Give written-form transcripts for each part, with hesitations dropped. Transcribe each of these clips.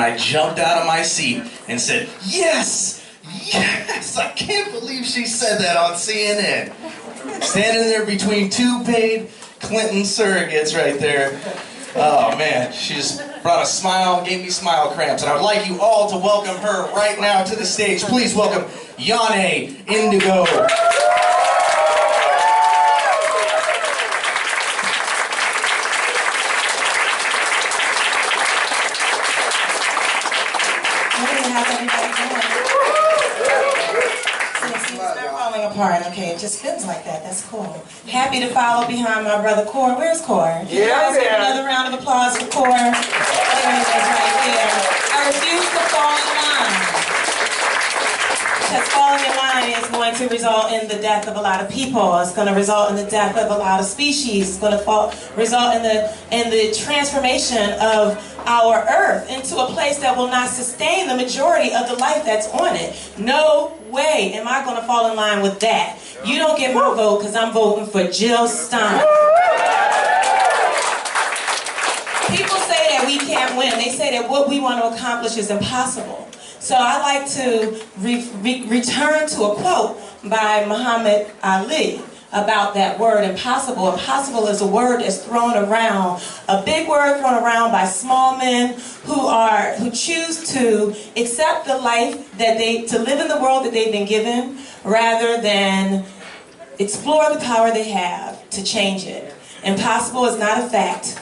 I jumped out of my seat and said, yes, yes, I can't believe she said that on CNN. Standing there between two paid Clinton surrogates right there. Oh man, she just brought a smile, gave me smile cramps, and I would like you all to welcome her right now to the stage. Please welcome Yahne Ndgo. Falling apart. Okay, it just feels like that. That's cool. Happy to follow behind my brother Core. Where's Core? You guys give another round of applause for Core. There he is right there. I refuse to fall in line. Because falling in line is going to result in the death of a lot of people. It's going to result in the death of a lot of species. It's going to result in the transformation of our earth into a place that will not sustain the majority of the life that's on it. No way am I going to fall in line with that. You don't get my vote because I'm voting for Jill Stein. People say that we can't win. They say that what we want to accomplish is impossible. So I like to return to a quote by Muhammad Ali about that word impossible. Impossible is a word that's thrown around, a big word thrown around by small men who choose to accept the life to live in the world that they've been given, rather than explore the power they have to change it. Impossible is not a fact,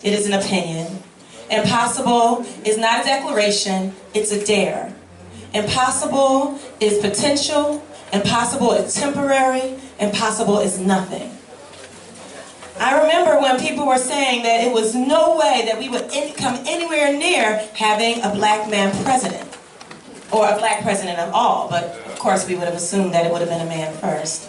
it is an opinion. Impossible is not a declaration, it's a dare. Impossible is potential, impossible is temporary, impossible is nothing. I remember when people were saying that it was no way that we would come anywhere near having a black man president, or a black president at all, but of course we would have assumed that it would have been a man first.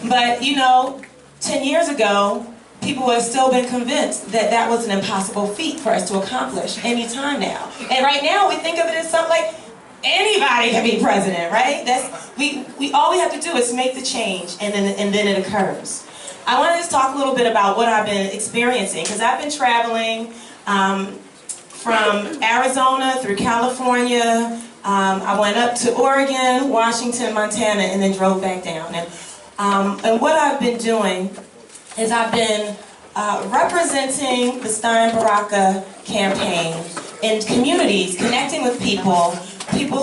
But you know, 10 years ago, people would have still been convinced that that was an impossible feat for us to accomplish any time now. And right now we think of it as something like, anybody can be president, right? All we have to do is make the change, and then it occurs. I want to just talk a little bit about what I've been experiencing, because I've been traveling from Arizona through California. I went up to Oregon, Washington, Montana, and then drove back down. And what I've been doing is I've been representing the Stein Baraka campaign in communities, connecting with people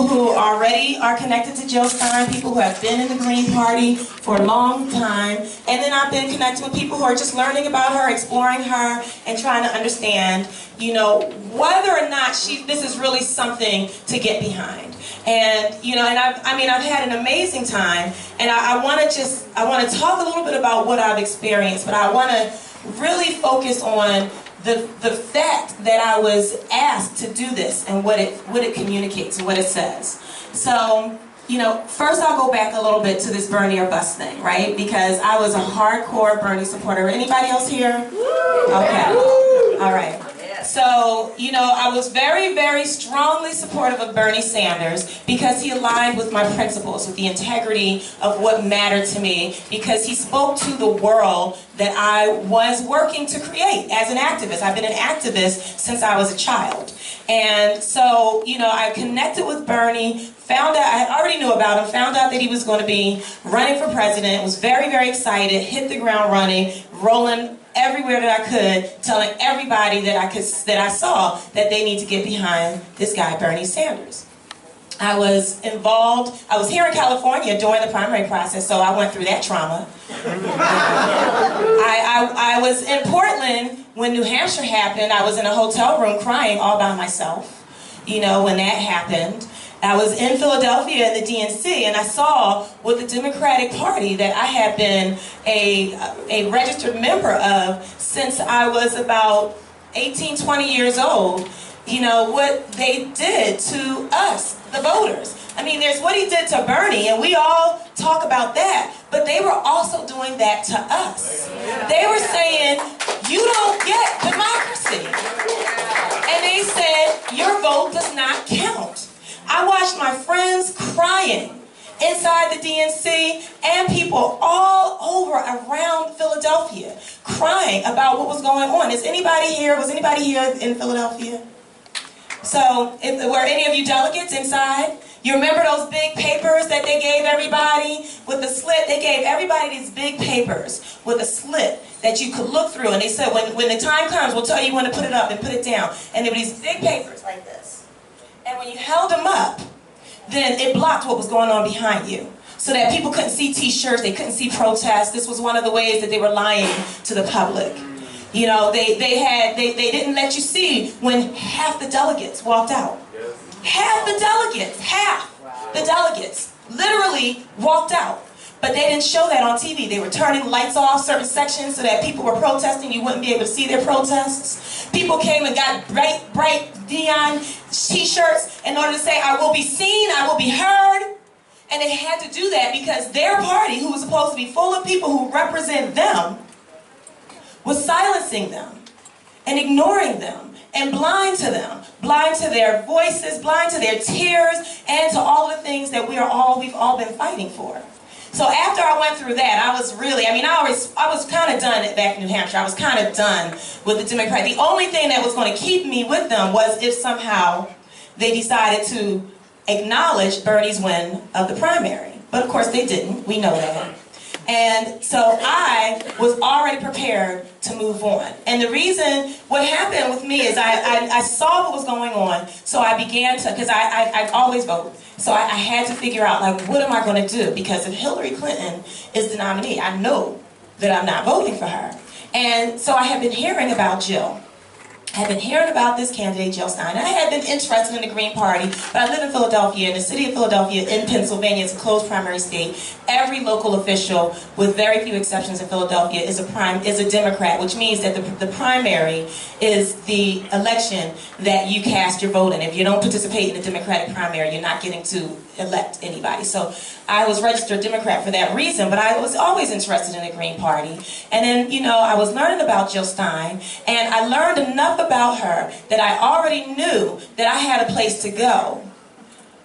who already are connected to Jill Stein, people who have been in the Green Party for a long time, and then I've been connecting with people who are just learning about her, exploring her, and trying to understand, you know, whether or not this is really something to get behind. And you know, and I've had an amazing time, and I want to talk a little bit about what I've experienced, but I want to really focus on the fact that I was asked to do this and what it communicates and what it says. So, you know, first I'll go back a little bit to this Bernie or bust thing, right? Because I was a hardcore Bernie supporter. Anybody else here? Okay. All right. So, you know, I was very, very strongly supportive of Bernie Sanders because he aligned with my principles, with the integrity of what mattered to me, because he spoke to the world that I was working to create as an activist. I've been an activist since I was a child. And so, you know, I connected with Bernie, found out, I already knew about him, found out that he was going to be running for president, was very, very excited, hit the ground running, rolling everywhere that I could, telling everybody that I saw that they need to get behind this guy, Bernie Sanders. I was here in California during the primary process, so I went through that trauma. I was in Portland when New Hampshire happened. I was in a hotel room crying all by myself, you know, when that happened. I was in Philadelphia in the DNC, and I saw what the Democratic Party that I had been a registered member of since I was about 18, 20 years old, you know, what they did to us, the voters. I mean, there's what he did to Bernie, and we all talk about that, but they were also doing that to us. They were saying, you don't get democracy. And they said, your vote does not count. I watched my friends crying inside the DNC and people all over around Philadelphia crying about what was going on. Was anybody here in Philadelphia? So, were any of you delegates inside? You remember those big papers that they gave everybody with the slit? They gave everybody these big papers with a slit that you could look through. And they said, when the time comes, we'll tell you when to put it up and put it down. And there were these big papers like this. And when you held them up, then it blocked what was going on behind you. So that people couldn't see t-shirts, they couldn't see protests. This was one of the ways that they were lying to the public. You know, they didn't let you see when half the delegates walked out. Half the delegates literally walked out. But they didn't show that on TV. They were turning lights off certain sections so that people were protesting. You wouldn't be able to see their protests. People came and got bright neon t-shirts in order to say, I will be seen, I will be heard. And they had to do that because their party, who was supposed to be full of people who represent them, was silencing them and ignoring them and blind to them, blind to their voices, blind to their tears, and to all the things that we've all been fighting for. So after I went through that, I was really, I was kind of done back in New Hampshire. I was kind of done with the Democrat. The only thing that was going to keep me with them was if somehow they decided to acknowledge Bernie's win of the primary. But of course they didn't. We know that. And so I was already prepared to move on. And the reason, what happened with me is I saw what was going on, so I began to, because I always vote, so I had to figure out, like, what am I going to do? Because if Hillary Clinton is the nominee, I know that I'm not voting for her. And so I had been hearing about Jill. I had been hearing about this candidate, Jill Stein. I had been interested in the Green Party, but I live in Philadelphia, in the city of Philadelphia, in Pennsylvania. It's a closed primary state. Every local official, with very few exceptions in Philadelphia, is a Democrat, which means that the primary is the election that you cast your vote in. If you don't participate in the Democratic primary, you're not getting to elect anybody. So I was registered Democrat for that reason, but I was always interested in the Green Party. And then, you know, I was learning about Jill Stein, and I learned enough about her that I already knew that I had a place to go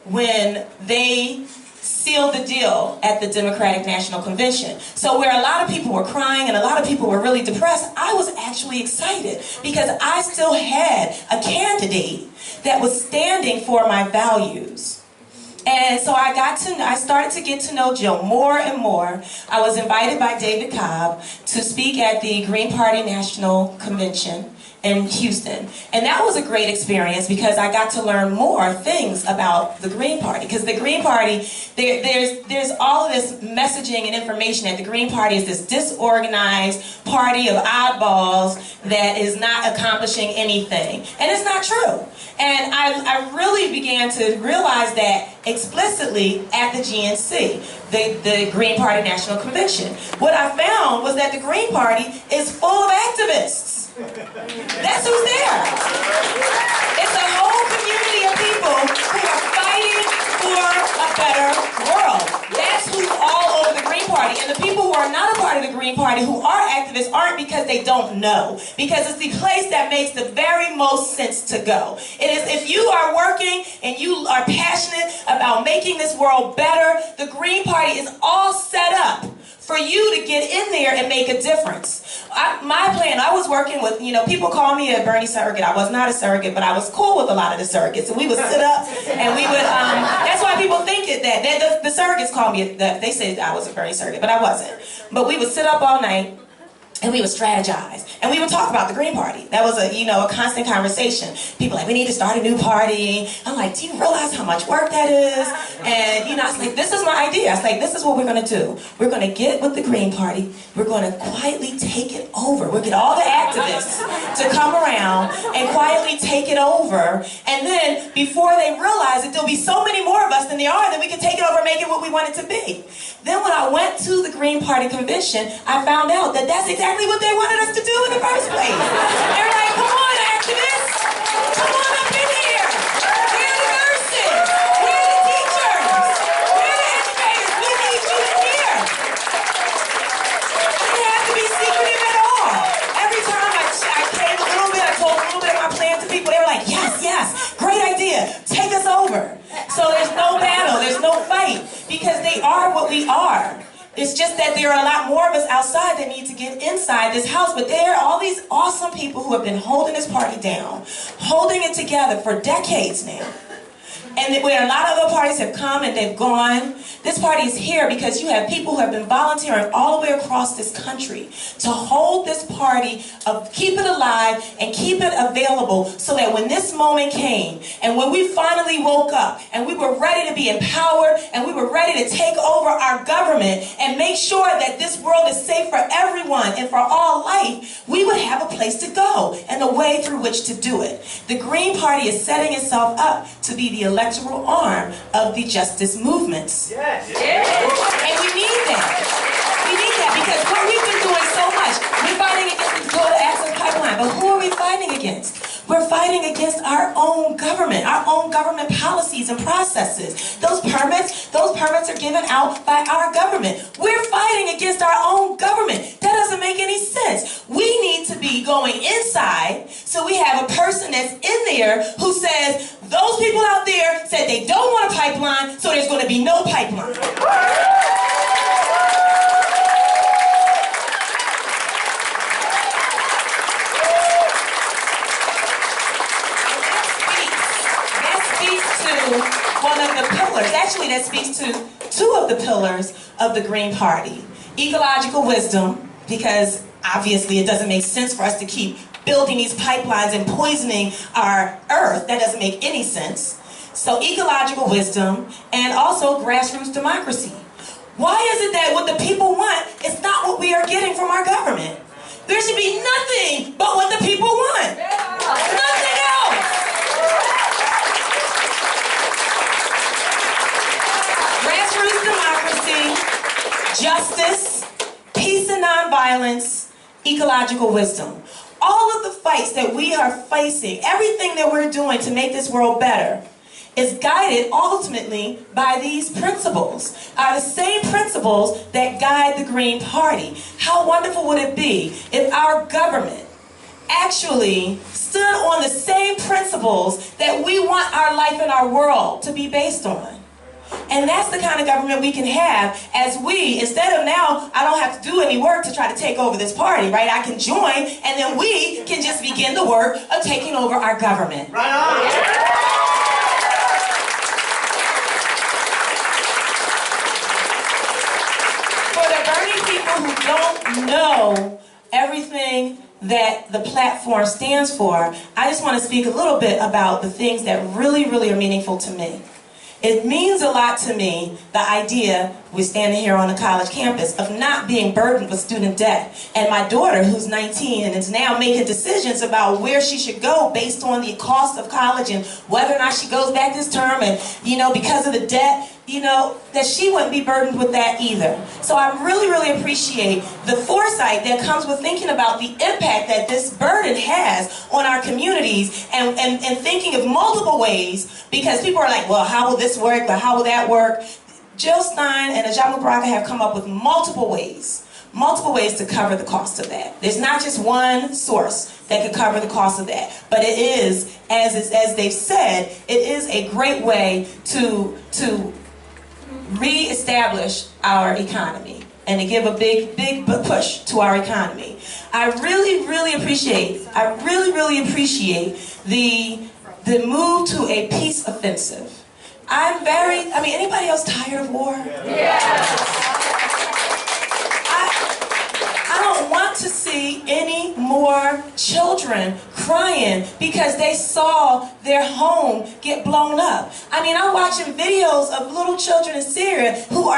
when they sealed the deal at the Democratic National Convention. So where a lot of people were crying and a lot of people were really depressed, I was actually excited because I still had a candidate that was standing for my values. And so I started to get to know Jill more and more. I was invited by David Cobb to speak at the Green Party National Convention in Houston. And that was a great experience because I got to learn more things about the Green Party. Because the Green Party, there's all of this messaging and information that the Green Party is this disorganized party of oddballs that is not accomplishing anything. And it's not true. And I really began to realize that explicitly at the GNC, the Green Party National Convention. What I found was that the Green Party is full of activists. That's who's there. It's a whole community of people who are fighting for a better world. That's who's all over the Green Party. And the people who are not a part of the Green Party, who are activists, aren't because they don't know. Because it's the place that makes the very most sense to go. It is if you are working and you are passionate about making this world better, the Green Party is all set up for you to get in there and make a difference. My plan, I was working with, you know, people call me a Bernie surrogate. I was not a surrogate, but I was cool with a lot of the surrogates. And we would sit up and we would, that's why people think that the surrogates call me, they say I was a Bernie surrogate, but I wasn't. But we would sit up all night and we would strategize. And we would talk about the Green Party. That was a constant conversation. People like, we need to start a new party. I'm like, do you realize how much work that is? And, I was like, this is my idea. I was like, this is what we're going to do. We're going to get with the Green Party. We're going to quietly take it over. We'll get all the activists to come around and quietly take it over. And then, before they realize that there'll be so many more of us than there are, that we can take it over and make it what we want it to be. Then when I went to the Green Party convention, I found out that that's exactly what they wanted us to do in the first place. They were like, come on, activists. Come on up in here. We're the nurses. We're the teachers. We're the educators. We need you in here. It didn't have to be secretive at all. Every time I came a little bit, I told a little bit of my plan to people, they were like, yes, yes, great idea. Take us over. So there's no battle. There's no fight. Because they are what we are. It's just that there are a lot more of us outside that need to get inside this house. But there are all these awesome people who have been holding this party down, holding it together for decades now. And where a lot of other parties have come and they've gone, this party is here because you have people who have been volunteering all the way across this country to hold this party, keep it alive and keep it available so that when this moment came and when we finally woke up and we were ready to be empowered and we were ready to take over our government and make sure that this world is safe for everyone and for all life, we would have a place to go and a way through which to do it. The Green Party is setting itself up to be the electoral arm of the justice movements. Yes. And we need that. We need that because what we've been doing so much, we're fighting against the Dakota Access Pipeline, but who are we fighting against? We're fighting against our own government policies and processes. Those permits are given out by our government. We're fighting against our own government. That doesn't make any sense. We need to be going inside so we have a person that's in there who says, those people out there said they don't want a pipeline, so there's going to be no pipeline. One of the pillars, actually that speaks to two of the pillars of the Green Party. Ecological wisdom, because obviously it doesn't make sense for us to keep building these pipelines and poisoning our earth. That doesn't make any sense. So ecological wisdom and also grassroots democracy. Why is it that what the people want is not what we are getting from our government? There should be nothing but what the people want. Nothing else. Grassroots democracy, justice, peace and nonviolence, ecological wisdom. All of the fights that we are facing, everything that we're doing to make this world better, is guided ultimately by these principles, are the same principles that guide the Green Party. How wonderful would it be if our government actually stood on the same principles that we want our life and our world to be based on? And that's the kind of government we can have as we, instead of now, I don't have to do any work to try to take over this party, right? I can join, and then we can just begin the work of taking over our government. Right on. For the Bernie people who don't know everything that the platform stands for, I just want to speak a little bit about the things that really, really are meaningful to me. It means a lot to me, the idea, we're standing here on a college campus, of not being burdened with student debt. And my daughter, who's 19 and is now making decisions about where she should go based on the cost of college and whether or not she goes back this term and, because of the debt, that she wouldn't be burdened with that either. So I really, really appreciate the foresight that comes with thinking about the impact that this burden has on our communities and thinking of multiple ways, because people are like, well, how will this work, but how will that work? Jill Stein and Ajamu Baraka have come up with multiple ways to cover the cost of that. There's not just one source that could cover the cost of that, but it is, as they've said, it is a great way to re-establish our economy and to give a big push to our economy. I really appreciate the move to a peace offensive. Anybody else tired of war? I don't want to see any more children crying because they saw their home get blown up. I'm watching videos of little children in Syria who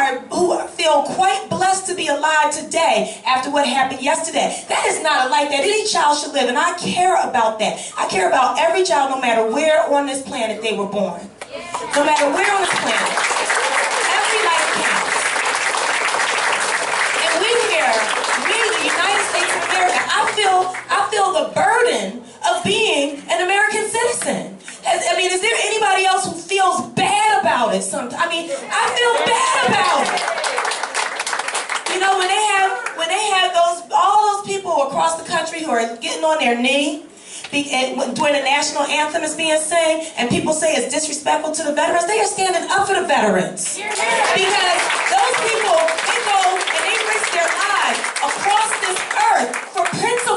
feel quite blessed to be alive today after what happened yesterday. That is not a life that any child should live, and I care about that. I care about every child, no matter where on this planet they were born. No matter where on this planet. Every life counts. And we here, the United States of America, I feel the burden of being an American citizen. Is there anybody else who feels bad about it sometimes? I feel bad about it. When they have all those people across the country who are getting on their knee during the national anthem is being sang, and people say it's disrespectful to the veterans, they are standing up for the veterans. Because those people, they go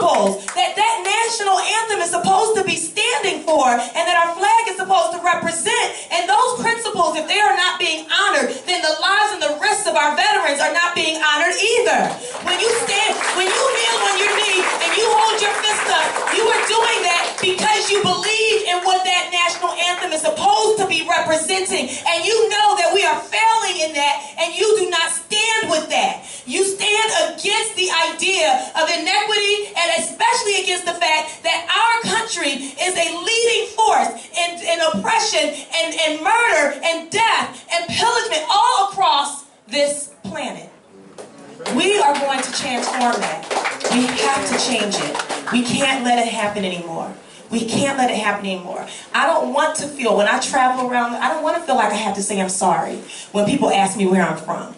principles that that national anthem is supposed to be standing for and that our flag is supposed to represent. And those principles, if they are not being honored, then the lives and the risks of our veterans are not being honored either. When you stand, when you kneel on your knee and you hold your fist up, you are doing that because you believe in what that national anthem is supposed to be representing. And you know that we are failing in that, and you do not stand with that. You stand against the idea of inequity, and especially against the fact that our country is a leading force in oppression and murder and death and pillagement all across this planet. We are going to transform that. We have to change it. We can't let it happen anymore. We can't let it happen anymore. I don't want to feel, when I travel around, I don't want to feel like I have to say I'm sorry when people ask me where I'm from.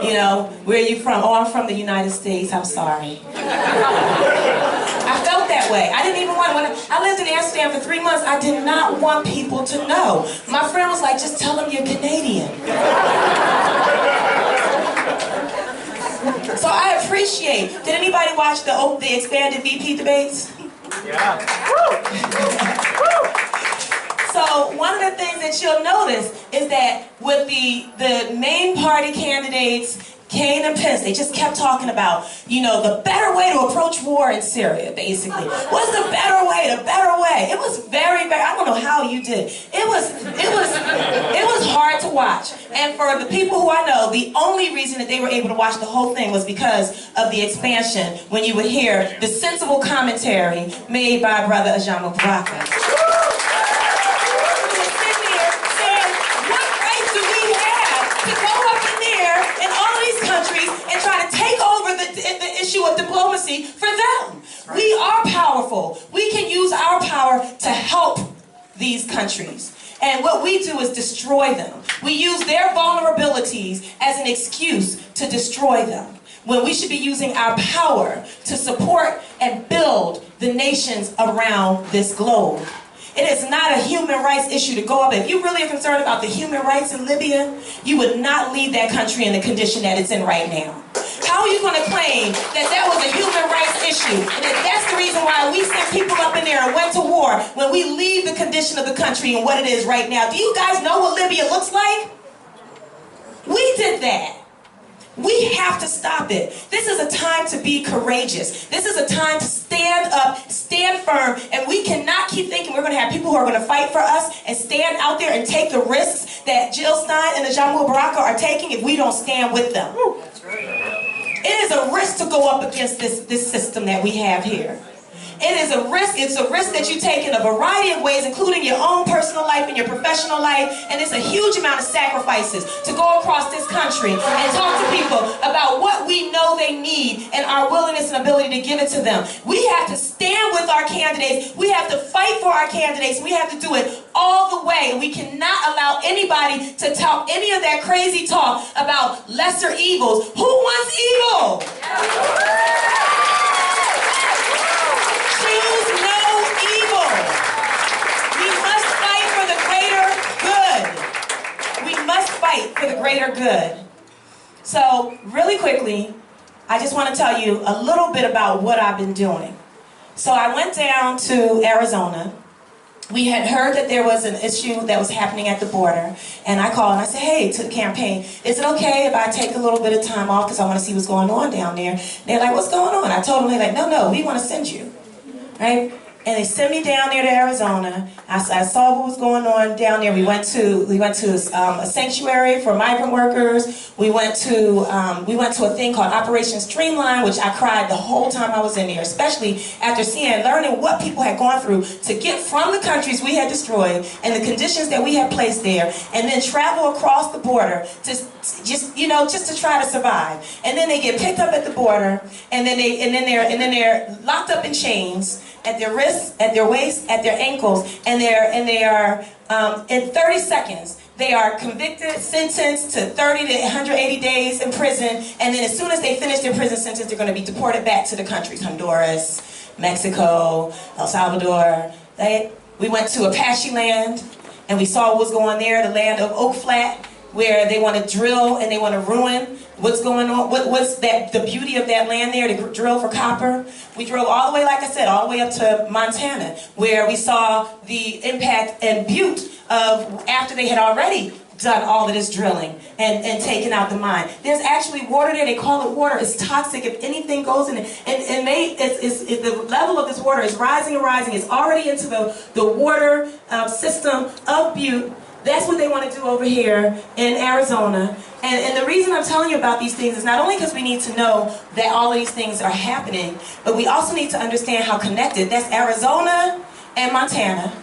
You know, where are you from? Oh, I'm from the United States. I'm sorry. I felt that way. I didn't even want, when I lived in Amsterdam for 3 months, I did not want people to know. My friend was like, just tell them you're Canadian. So I appreciate. Did anybody watch the expanded VP debates? Yeah. So one of the things that you'll notice is that with the main party candidates, Kane and Pence, they just kept talking about, you know, the better way to approach war in Syria, basically. What's the better way? The better way. It was very, I don't know how you did. It was hard to watch. And for the people who I know, the only reason that they were able to watch the whole thing was because of the expansion, when you would hear the sensible commentary made by Brother Yahne Ndgo. And try to take over the issue of diplomacy for them. We are powerful. We can use our power to help these countries. And what we do is destroy them. We use their vulnerabilities as an excuse to destroy them, when we should be using our power to support and build the nations around this globe. It is not a human rights issue to go up. If you really are concerned about the human rights in Libya, you would not leave that country in the condition that it's in right now. How are you going to claim that that was a human rights issue, and that that's the reason why we sent people up in there and went to war, when we leave the condition of the country and what it is right now? Do you guys know what Libya looks like? We did that. We have to stop it. This is a time to be courageous. This is a time to stand up, stand firm, and we cannot keep thinking we're going to have people who are going to fight for us and stand out there and take the risks that Jill Stein and the Yahne Ndgo are taking if we don't stand with them. That's right. It is a risk to go up against this system that we have here. It is a risk. It's a risk that you take in a variety of ways, including your own personal life and your professional life. And it's a huge amount of sacrifices to go across this country and talk to people about what we know they need and our willingness and ability to give it to them. We have to stand with our candidates. We have to fight for our candidates. We have to do it all the way. And we cannot allow anybody to talk any of that crazy talk about lesser evils. Who wants evil? Choose no evil. We must fight for the greater good. We must fight for the greater good. So, really quickly, I just want to tell you a little bit about what I've been doing. So I went down to Arizona. We had heard that there was an issue that was happening at the border, and I called and I said, hey, to the campaign, is it okay if I take a little bit of time off because I want to see what's going on down there? And they're like, what's going on? I told them, they're like, no, we want to send you. Right? And they sent me down there to Arizona. I saw what was going on down there. We went to a sanctuary for migrant workers. We went to a thing called Operation Streamline, which I cried the whole time I was in there, especially after learning what people had gone through to get from the countries we had destroyed and the conditions that we had placed there, and then travel across the border to just to try to survive. And then they get picked up at the border, and then they're locked up in chains at their wrists, at their waists, at their ankles, and they are in 30 seconds. They are convicted, sentenced to 30 to 180 days in prison, and then as soon as they finish their prison sentence, they're going to be deported back to the countries: Honduras, Mexico, El Salvador. We went to Apache land, and we saw what was going there, the land of Oak Flat, where they want to drill and they want to ruin what's going on, what's that, the beauty of that land there to drill for copper. We drove all the way, like I said, all the way up to Montana, where we saw the impact and beauty of after they had already done all of this drilling and taken out the mine. There's actually water there. They call it water. It's toxic if anything goes in it. And the level of this water is rising and rising. It's already into the water system of Butte. That's what they want to do over here in Arizona. And the reason I'm telling you about these things is not only because we need to know that all of these things are happening, but we also need to understand how connected. That's Arizona and Montana.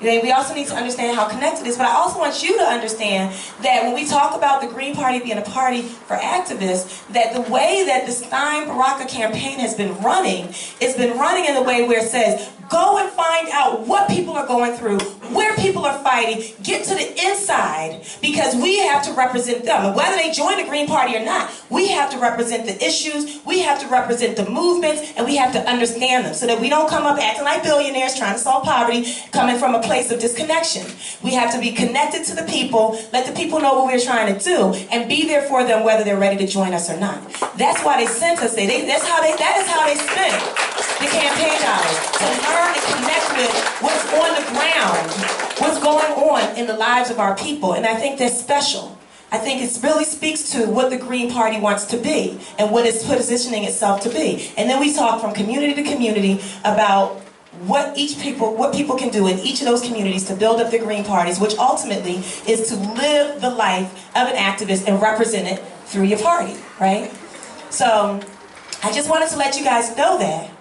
We also need to understand how connected it is, but I also want you to understand that when we talk about the Green Party being a party for activists, that the way that the Stein Baraka campaign has been running, it's been running in the way where it says, go and find out what people are going through, where people are fighting, get to the inside, because we have to represent them. And whether they join the Green Party or not, we have to represent the issues, we have to represent the movements, and we have to understand them so that we don't come up acting like billionaires trying to solve poverty, coming from a place of disconnection. We have to be connected to the people, let the people know what we're trying to do, and be there for them whether they're ready to join us or not. That's why they sent us there. That is how they spent the campaign dollars, to learn and connect with what's on the ground, what's going on in the lives of our people. And I think that's special. I think it really speaks to what the Green Party wants to be and what it's positioning itself to be. And then we talk from community to community about what people can do in each of those communities to build up the Green Parties, which ultimately is to live the life of an activist and represent it through your party, right? So I just wanted to let you guys know that.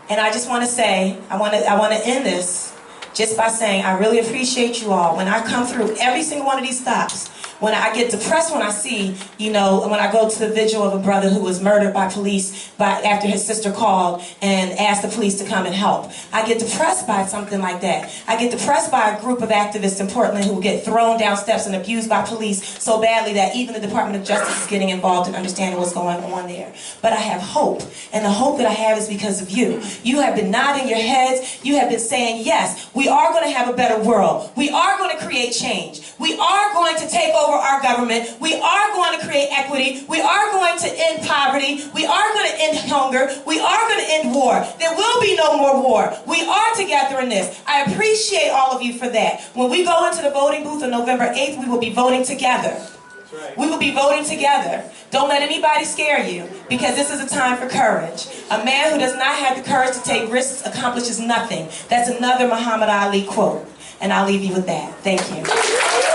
And I just want to say, I want to end this just by saying I really appreciate you all. When I come through every single one of these stops, when I get depressed when I see, when I go to the vigil of a brother who was murdered by police after his sister called and asked the police to come and help. I get depressed by something like that. I get depressed by a group of activists in Portland who get thrown down steps and abused by police so badly that even the Department of Justice is getting involved in understanding what's going on there. But I have hope, and the hope that I have is because of you. You have been nodding your heads. You have been saying, yes, we are going to have a better world. We are going to create change. We are going to take over our government. We are going to create equity. We are going to end poverty. We are going to end hunger. We are going to end war. There will be no more war. We are together in this. I appreciate all of you for that. When we go into the voting booth on November 8th, we will be voting together. That's right. We will be voting together. Don't let anybody scare you, because this is a time for courage. A man who does not have the courage to take risks accomplishes nothing. That's another Muhammad Ali quote. And I'll leave you with that. Thank you.